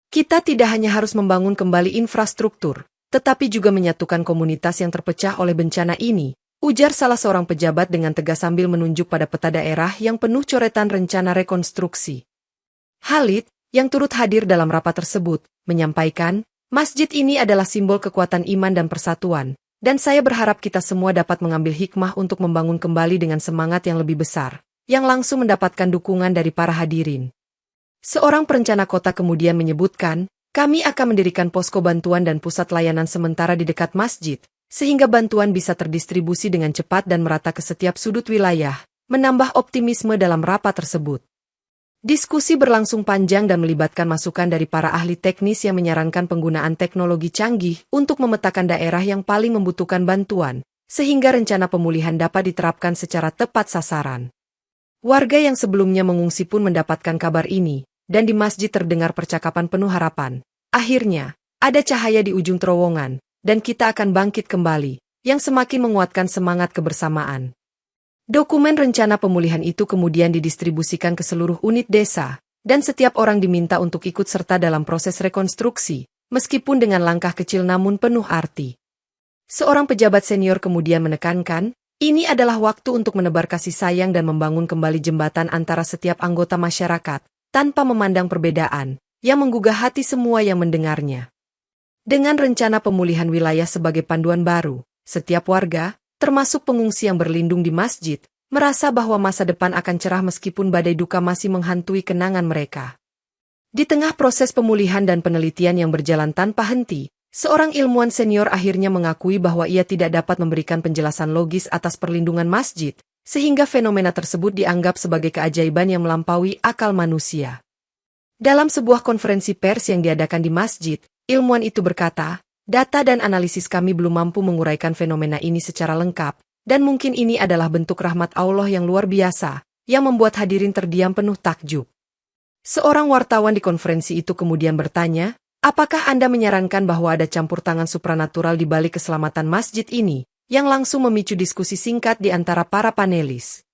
"Kita tidak hanya harus membangun kembali infrastruktur, tetapi juga menyatukan komunitas yang terpecah oleh bencana ini," ujar salah seorang pejabat dengan tegas sambil menunjuk pada peta daerah yang penuh coretan rencana rekonstruksi. Khalid, yang turut hadir dalam rapat tersebut, menyampaikan, "Masjid ini adalah simbol kekuatan iman dan persatuan, dan saya berharap kita semua dapat mengambil hikmah untuk membangun kembali dengan semangat yang lebih besar," yang langsung mendapatkan dukungan dari para hadirin. Seorang perencana kota kemudian menyebutkan, "Kami akan mendirikan posko bantuan dan pusat layanan sementara di dekat masjid, sehingga bantuan bisa terdistribusi dengan cepat dan merata ke setiap sudut wilayah," menambah optimisme dalam rapat tersebut. Diskusi berlangsung panjang dan melibatkan masukan dari para ahli teknis yang menyarankan penggunaan teknologi canggih untuk memetakan daerah yang paling membutuhkan bantuan, sehingga rencana pemulihan dapat diterapkan secara tepat sasaran. Warga yang sebelumnya mengungsi pun mendapatkan kabar ini, dan di masjid terdengar percakapan penuh harapan. "Akhirnya, ada cahaya di ujung terowongan, dan kita akan bangkit kembali," yang semakin menguatkan semangat kebersamaan. Dokumen rencana pemulihan itu kemudian didistribusikan ke seluruh unit desa, dan setiap orang diminta untuk ikut serta dalam proses rekonstruksi, meskipun dengan langkah kecil namun penuh arti. Seorang pejabat senior kemudian menekankan, "Ini adalah waktu untuk menebar kasih sayang dan membangun kembali jembatan antara setiap anggota masyarakat, tanpa memandang perbedaan, yang menggugah hati semua yang mendengarnya." Dengan rencana pemulihan wilayah sebagai panduan baru, setiap warga, termasuk pengungsi yang berlindung di masjid, merasa bahwa masa depan akan cerah meskipun badai duka masih menghantui kenangan mereka. Di tengah proses pemulihan dan penelitian yang berjalan tanpa henti, seorang ilmuwan senior akhirnya mengakui bahwa ia tidak dapat memberikan penjelasan logis atas perlindungan masjid, sehingga fenomena tersebut dianggap sebagai keajaiban yang melampaui akal manusia. Dalam sebuah konferensi pers yang diadakan di masjid, ilmuwan itu berkata, "Data dan analisis kami belum mampu menguraikan fenomena ini secara lengkap, dan mungkin ini adalah bentuk rahmat Allah yang luar biasa, yang membuat hadirin terdiam penuh takjub." Seorang wartawan di konferensi itu kemudian bertanya, Apakah Anda menyarankan bahwa ada campur tangan supranatural di balik keselamatan masjid ini, yang langsung memicu diskusi singkat di antara para panelis?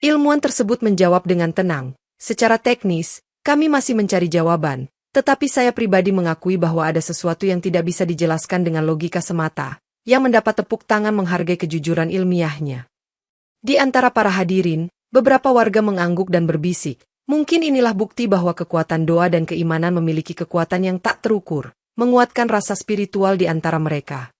Ilmuwan tersebut menjawab dengan tenang, secara teknis, kami masih mencari jawaban, tetapi saya pribadi mengakui bahwa ada sesuatu yang tidak bisa dijelaskan dengan logika semata, yang mendapat tepuk tangan menghargai kejujuran ilmiahnya. Di antara para hadirin, beberapa warga mengangguk dan berbisik, mungkin inilah bukti bahwa kekuatan doa dan keimanan memiliki kekuatan yang tak terukur, menguatkan rasa spiritual di antara mereka.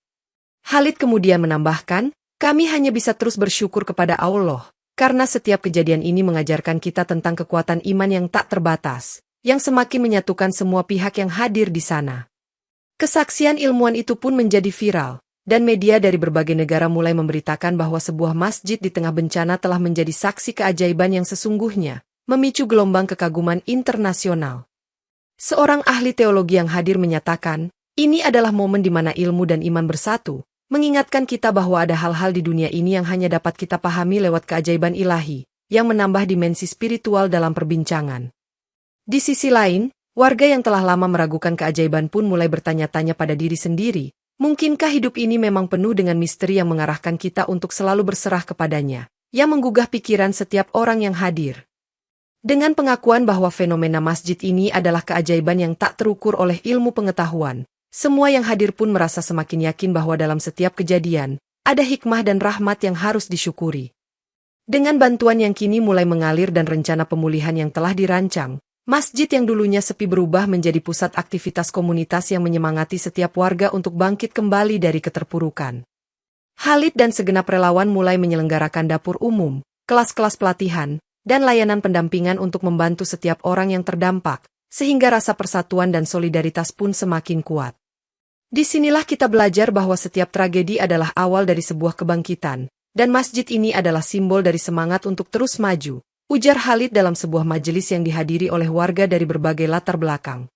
Khalid kemudian menambahkan, kami hanya bisa terus bersyukur kepada Allah, karena setiap kejadian ini mengajarkan kita tentang kekuatan iman yang tak terbatas, yang semakin menyatukan semua pihak yang hadir di sana. Kesaksian ilmuwan itu pun menjadi viral, dan media dari berbagai negara mulai memberitakan bahwa sebuah masjid di tengah bencana telah menjadi saksi keajaiban yang sesungguhnya, memicu gelombang kekaguman internasional. Seorang ahli teologi yang hadir menyatakan, ini adalah momen di mana ilmu dan iman bersatu, mengingatkan kita bahwa ada hal-hal di dunia ini yang hanya dapat kita pahami lewat keajaiban ilahi, yang menambah dimensi spiritual dalam perbincangan. Di sisi lain, warga yang telah lama meragukan keajaiban pun mulai bertanya-tanya pada diri sendiri, mungkinkah hidup ini memang penuh dengan misteri yang mengarahkan kita untuk selalu berserah kepadanya, yang menggugah pikiran setiap orang yang hadir. Dengan pengakuan bahwa fenomena masjid ini adalah keajaiban yang tak terukur oleh ilmu pengetahuan, semua yang hadir pun merasa semakin yakin bahwa dalam setiap kejadian, ada hikmah dan rahmat yang harus disyukuri. Dengan bantuan yang kini mulai mengalir dan rencana pemulihan yang telah dirancang, masjid yang dulunya sepi berubah menjadi pusat aktivitas komunitas yang menyemangati setiap warga untuk bangkit kembali dari keterpurukan. Khalid dan segenap relawan mulai menyelenggarakan dapur umum, kelas-kelas pelatihan, dan layanan pendampingan untuk membantu setiap orang yang terdampak, sehingga rasa persatuan dan solidaritas pun semakin kuat. Disinilah kita belajar bahwa setiap tragedi adalah awal dari sebuah kebangkitan, dan masjid ini adalah simbol dari semangat untuk terus maju, ujar Khalid dalam sebuah majelis yang dihadiri oleh warga dari berbagai latar belakang.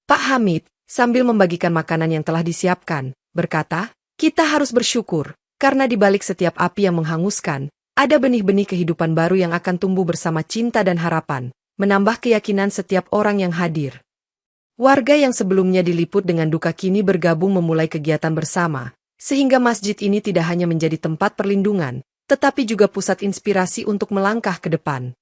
Pak Hamid, sambil membagikan makanan yang telah disiapkan, berkata, kita harus bersyukur, karena di balik setiap api yang menghanguskan, ada benih-benih kehidupan baru yang akan tumbuh bersama cinta dan harapan, menambah keyakinan setiap orang yang hadir. Warga yang sebelumnya diliput dengan duka kini bergabung memulai kegiatan bersama, sehingga masjid ini tidak hanya menjadi tempat perlindungan, tetapi juga pusat inspirasi untuk melangkah ke depan.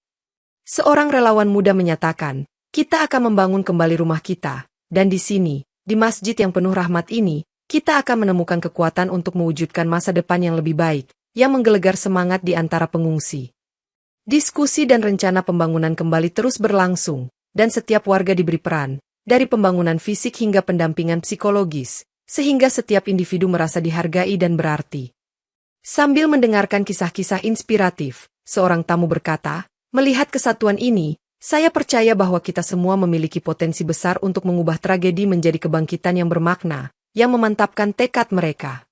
Seorang relawan muda menyatakan, kita akan membangun kembali rumah kita, dan di sini, di masjid yang penuh rahmat ini, kita akan menemukan kekuatan untuk mewujudkan masa depan yang lebih baik, yang menggelegar semangat di antara pengungsi. Diskusi dan rencana pembangunan kembali terus berlangsung, dan setiap warga diberi peran, dari pembangunan fisik hingga pendampingan psikologis, sehingga setiap individu merasa dihargai dan berarti. Sambil mendengarkan kisah-kisah inspiratif, seorang tamu berkata, melihat kesatuan ini, saya percaya bahwa kita semua memiliki potensi besar untuk mengubah tragedi menjadi kebangkitan yang bermakna, yang memantapkan tekad mereka.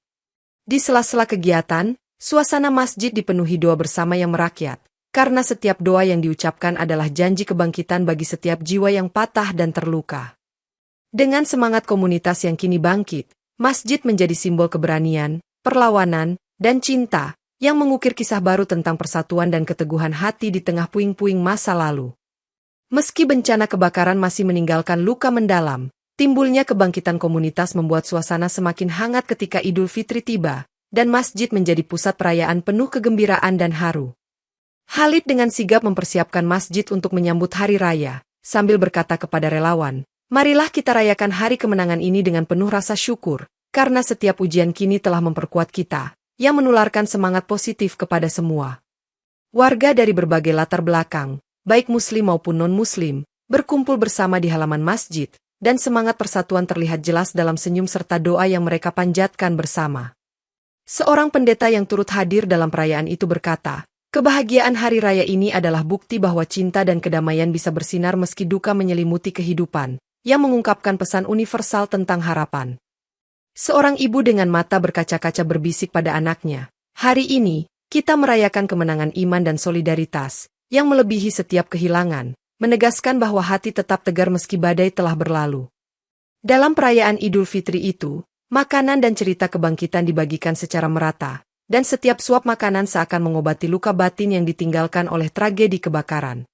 Di sela-sela kegiatan, suasana masjid dipenuhi doa bersama yang merakyat, karena setiap doa yang diucapkan adalah janji kebangkitan bagi setiap jiwa yang patah dan terluka. Dengan semangat komunitas yang kini bangkit, masjid menjadi simbol keberanian, perlawanan, dan cinta, yang mengukir kisah baru tentang persatuan dan keteguhan hati di tengah puing-puing masa lalu. Meski bencana kebakaran masih meninggalkan luka mendalam, timbulnya kebangkitan komunitas membuat suasana semakin hangat ketika Idul Fitri tiba, dan masjid menjadi pusat perayaan penuh kegembiraan dan haru. Khalid dengan sigap mempersiapkan masjid untuk menyambut hari raya, sambil berkata kepada relawan, marilah kita rayakan hari kemenangan ini dengan penuh rasa syukur, karena setiap ujian kini telah memperkuat kita, yang menularkan semangat positif kepada semua. Warga dari berbagai latar belakang, baik muslim maupun non-muslim, berkumpul bersama di halaman masjid, dan semangat persatuan terlihat jelas dalam senyum serta doa yang mereka panjatkan bersama. Seorang pendeta yang turut hadir dalam perayaan itu berkata, kebahagiaan hari raya ini adalah bukti bahwa cinta dan kedamaian bisa bersinar meski duka menyelimuti kehidupan, yang mengungkapkan pesan universal tentang harapan. Seorang ibu dengan mata berkaca-kaca berbisik pada anaknya, hari ini, kita merayakan kemenangan iman dan solidaritas, yang melebihi setiap kehilangan, menegaskan bahwa hati tetap tegar meski badai telah berlalu. Dalam perayaan Idul Fitri itu, makanan dan cerita kebangkitan dibagikan secara merata, dan setiap suap makanan seakan mengobati luka batin yang ditinggalkan oleh tragedi kebakaran.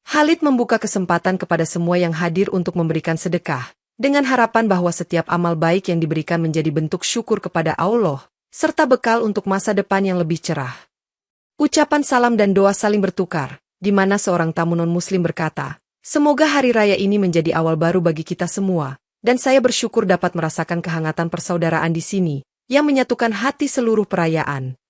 Khalid membuka kesempatan kepada semua yang hadir untuk memberikan sedekah, dengan harapan bahwa setiap amal baik yang diberikan menjadi bentuk syukur kepada Allah, serta bekal untuk masa depan yang lebih cerah. Ucapan salam dan doa saling bertukar, di mana seorang tamu non-muslim berkata, "Semoga hari raya ini menjadi awal baru bagi kita semua, dan saya bersyukur dapat merasakan kehangatan persaudaraan di sini, yang menyatukan hati seluruh perayaan."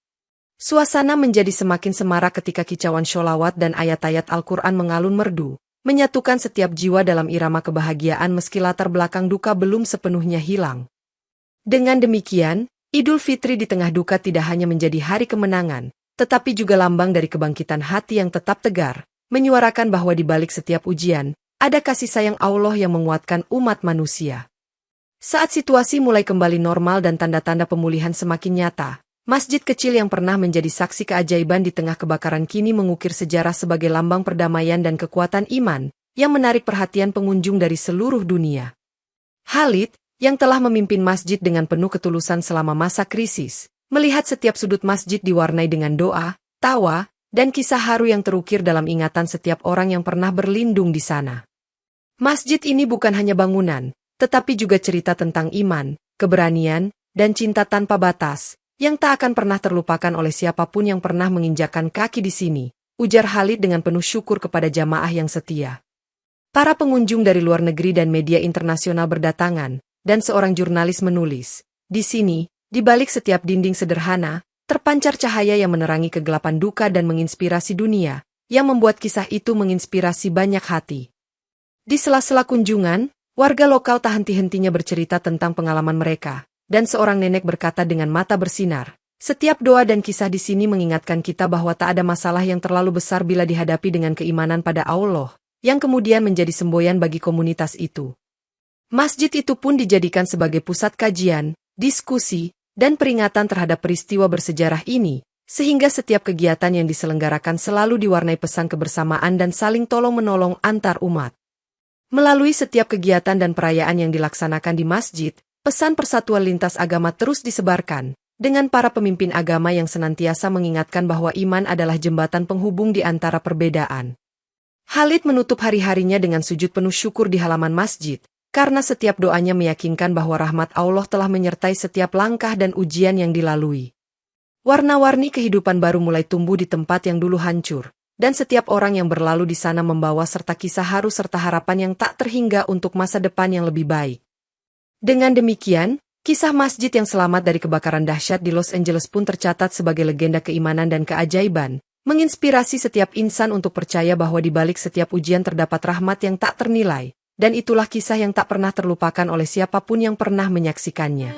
Suasana menjadi semakin semarak ketika kicauan sholawat dan ayat-ayat Al-Quran mengalun merdu, menyatukan setiap jiwa dalam irama kebahagiaan meski latar belakang duka belum sepenuhnya hilang. Dengan demikian, Idul Fitri di tengah duka tidak hanya menjadi hari kemenangan, tetapi juga lambang dari kebangkitan hati yang tetap tegar, menyuarakan bahwa di balik setiap ujian, ada kasih sayang Allah yang menguatkan umat manusia. Saat situasi mulai kembali normal dan tanda-tanda pemulihan semakin nyata, masjid kecil yang pernah menjadi saksi keajaiban di tengah kebakaran kini mengukir sejarah sebagai lambang perdamaian dan kekuatan iman, yang menarik perhatian pengunjung dari seluruh dunia. Khalid, yang telah memimpin masjid dengan penuh ketulusan selama masa krisis, melihat setiap sudut masjid diwarnai dengan doa, tawa, dan kisah haru yang terukir dalam ingatan setiap orang yang pernah berlindung di sana. Masjid ini bukan hanya bangunan, tetapi juga cerita tentang iman, keberanian, dan cinta tanpa batas, yang tak akan pernah terlupakan oleh siapapun yang pernah menginjakkan kaki di sini, ujar Khalid dengan penuh syukur kepada jamaah yang setia. Para pengunjung dari luar negeri dan media internasional berdatangan, dan seorang jurnalis menulis, "Di sini, di balik setiap dinding sederhana, terpancar cahaya yang menerangi kegelapan duka dan menginspirasi dunia, yang membuat kisah itu menginspirasi banyak hati." Di sela-sela kunjungan, warga lokal tak henti-hentinya bercerita tentang pengalaman mereka. Dan seorang nenek berkata dengan mata bersinar, "Setiap doa dan kisah di sini mengingatkan kita bahwa tak ada masalah yang terlalu besar bila dihadapi dengan keimanan pada Allah, yang kemudian menjadi semboyan bagi komunitas itu." Masjid itu pun dijadikan sebagai pusat kajian, diskusi, dan peringatan terhadap peristiwa bersejarah ini, sehingga setiap kegiatan yang diselenggarakan selalu diwarnai pesan kebersamaan dan saling tolong-menolong antar umat. Melalui setiap kegiatan dan perayaan yang dilaksanakan di masjid, pesan persatuan lintas agama terus disebarkan, dengan para pemimpin agama yang senantiasa mengingatkan bahwa iman adalah jembatan penghubung di antara perbedaan. Khalid menutup hari-harinya dengan sujud penuh syukur di halaman masjid, karena setiap doanya meyakinkan bahwa rahmat Allah telah menyertai setiap langkah dan ujian yang dilalui. Warna-warni kehidupan baru mulai tumbuh di tempat yang dulu hancur, dan setiap orang yang berlalu di sana membawa serta kisah haru serta harapan yang tak terhingga untuk masa depan yang lebih baik. Dengan demikian, kisah masjid yang selamat dari kebakaran dahsyat di Los Angeles pun tercatat sebagai legenda keimanan dan keajaiban, menginspirasi setiap insan untuk percaya bahwa di balik setiap ujian terdapat rahmat yang tak ternilai, dan itulah kisah yang tak pernah terlupakan oleh siapapun yang pernah menyaksikannya.